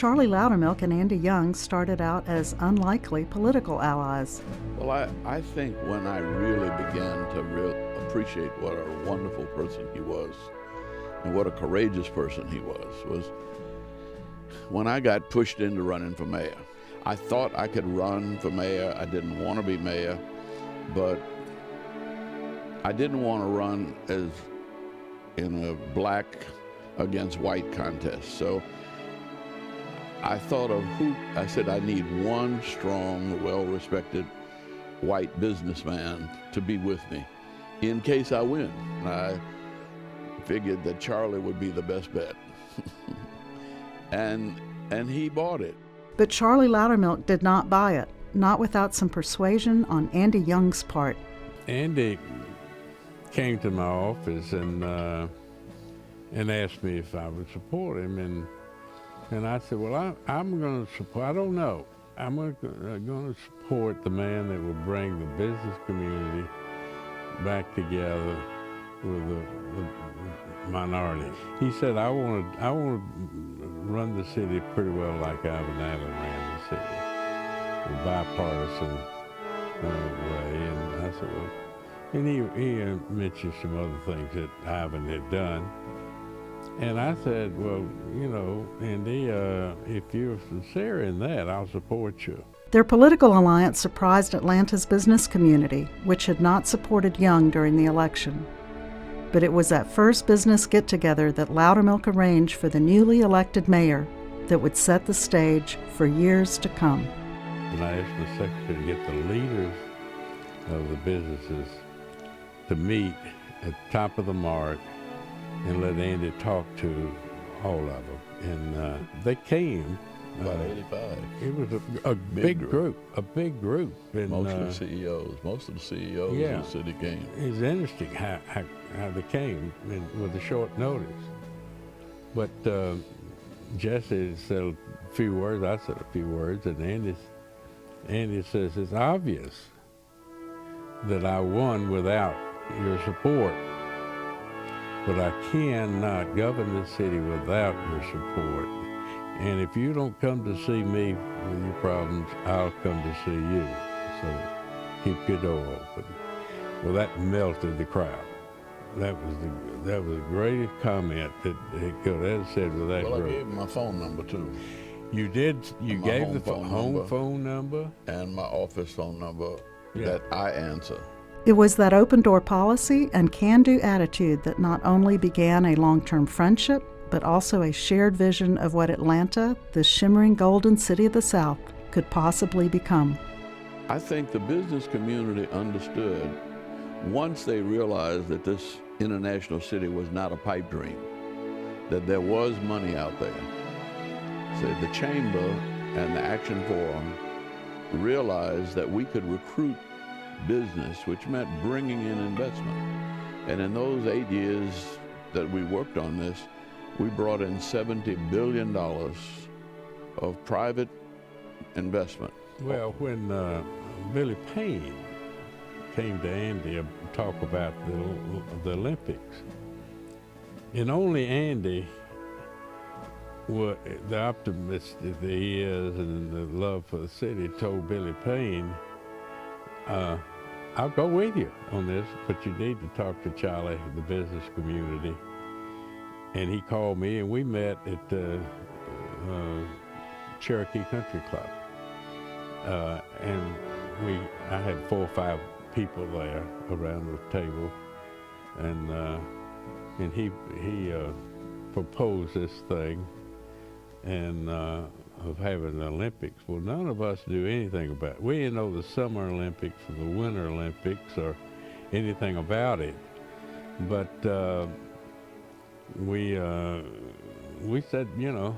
Charlie Loudermilk and Andy Young started out as unlikely political allies. Well, I think when I really began to appreciate what a wonderful person he was and what a courageous person he was when I got pushed into running for mayor. I thought I could run for mayor. I didn't want to be mayor, but I didn't want to run as in a black against white contest. So I thought of I said, I need one strong, well-respected white businessman to be with me in case I win. I figured that Charlie would be the best bet. and he bought it. But Charlie Loudermilk did not buy it, not without some persuasion on Andy Young's part. Andy came to my office and asked me if I would support him, and I said, well, I'm going to support, I don't know, I'm going to support the man that will bring the business community back together with the minority. He said, I want to run the city pretty well like Ivan Allen ran the city, a bipartisan way. And I said, well, and he mentioned some other things that Ivan had done. And I said, well, you know, Andy, if you're sincere in that, I'll support you. Their political alliance surprised Atlanta's business community, which had not supported Young during the election. But it was that first business get-together that Loudermilk arranged for the newly elected mayor that would set the stage for years to come. And I asked the secretary to get the leaders of the businesses to meet at the top of the mark and let Andy talk to all of them. And they came. About 85. It was a big group. A big group. And, most of the CEOs yeah, of the city came. It's interesting how they came with a short notice. But Jesse said a few words, I said a few words, and Andy says, it's obvious that I won without your support, but I cannot govern the city without your support. And if you don't come to see me with your problems, I'll come to see you. So keep your door open. Well, that melted the crowd. That was the greatest comment that he could have said with that group. Well, I gave him my phone number too. You did. You gave the home phone number and my office phone number, yeah, that I answer. It was that open-door policy and can-do attitude that not only began a long-term friendship, but also a shared vision of what Atlanta, the shimmering golden city of the South, could possibly become. I think the business community understood once they realized that this international city was not a pipe dream, that there was money out there. So the Chamber and the Action Forum realized that we could recruit business, which meant bringing in investment. And in those 8 years that we worked on this, we brought in $70 billion of private investment. Well, when Billy Payne came to Andy to talk about the Olympics, and only Andy, the optimist that he is and the love for the city, told Billy Payne, I'll go with you on this, but you need to talk to Charlie, the business community. And he called me, and we met at the Cherokee Country Club. And I had 4 or 5 people there around the table, and he proposed this thing, and of having the Olympics. Well, none of us knew anything about it. We didn't know the Summer Olympics or the Winter Olympics or anything about it, but we said, you know,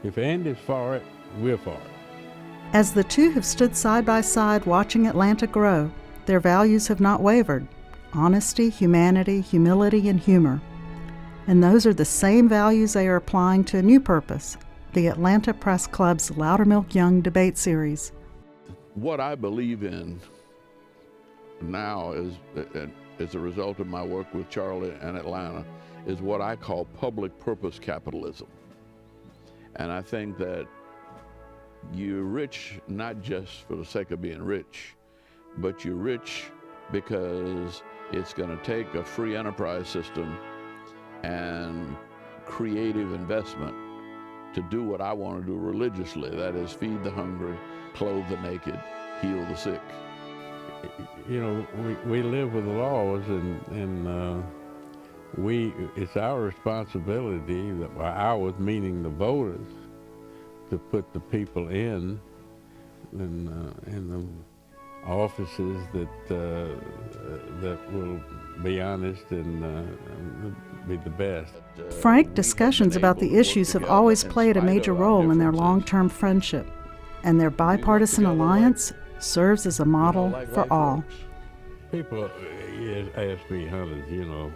if Andy's for it, we're for it. As the two have stood side by side watching Atlanta grow, their values have not wavered: honesty, humanity, humility, and humor. And those are the same values they are applying to a new purpose, the Atlanta Press Club's Loudermilk Young debate series. What I believe in now is, as a result of my work with Charlie and Atlanta, is what I call public purpose capitalism. And I think that you're rich not just for the sake of being rich, but you're rich because it's going to take a free enterprise system and creative investment to do what I want to do religiously. That is, feed the hungry, clothe the naked, heal the sick. You know, we live with the laws, and it's our responsibility, ours meaning the voters, to put the people in the offices that will be honest and be the best. Frank, discussions about the issues have always played a major role in their long-term friendship, and their bipartisan alliance serves as a model for all. People ask me, how does,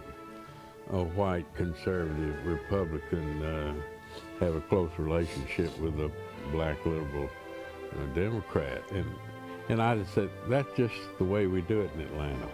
a white conservative Republican have a close relationship with a black liberal Democrat? And I just said, that's just the way we do it in Atlanta.